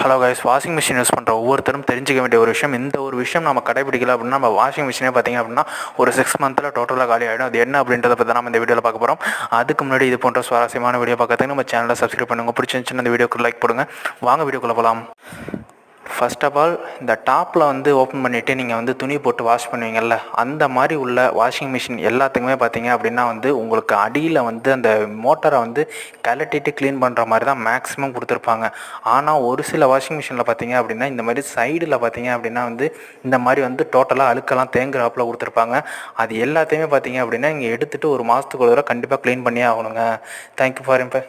Hello guys, washing machine use பண்ணுற ஒவ்வொருத்தரும் தெரிஞ்சிக்க வேண்டிய ஒரு விஷயம். இந்த ஒரு விஷயம் நம்ம கடைபிடிக்கல அப்படின்னா நம்ம வாஷிங் மிஷினே பார்த்திங்க அப்படின்னா ஒரு 6 மந்த்தில் டோட்டலாக காலி ஆகிடும். அது என்ன அப்படின்றத பற்றி நம்ம இந்த வீடியோவில் பார்க்க போகிறோம். அதுக்கு முன்னாடி இது போன்ற சுவாரஸ்யமான வீடியோ பார்க்கறதுக்கு நம்ம சேனலை சப்ஸ்கிரைப் பண்ணுங்கள். பிடிச்சிருந்துச்சுன்னா இந்த வீடியோக்கு லைக் போடுங்க. வாங்க வீடியோக்குள்ளே போகலாம். ஃபர்ஸ்ட் ஆஃப் ஆல், இந்த டாப்பில் ஓப்பன் பண்ணிவிட்டு நீங்கள் துணி போட்டு வாஷ் பண்ணுவீங்கள்ல, அந்த மாதிரி உள்ள வாஷிங் மிஷின் எல்லாத்துக்குமே பார்த்தீங்க அப்படின்னா உங்களுக்கு அடியில் அந்த மோட்டரை கழட்டிட்டு க்ளீன் பண்ணுற மாதிரி தான் மேக்ஸிமம் கொடுத்துருப்பாங்க. ஆனால் ஒரு சில வாஷிங் மிஷினில் பார்த்தீங்க அப்படின்னா இந்த மாதிரி சைடில் பார்த்தீங்க அப்படின்னா இந்த மாதிரி டோட்டலாக அழுக்கெல்லாம் தேங்குறாப்பில் கொடுத்துருப்பாங்க. அது எல்லாத்தையுமே பார்த்தீங்க அப்படின்னா இங்கே எடுத்துகிட்டு ஒரு மாதத்துக்கு ஒரு தடவை கண்டிப்பாக க்ளீன் பண்ணியே ஆகணுங்க. Thank you for info.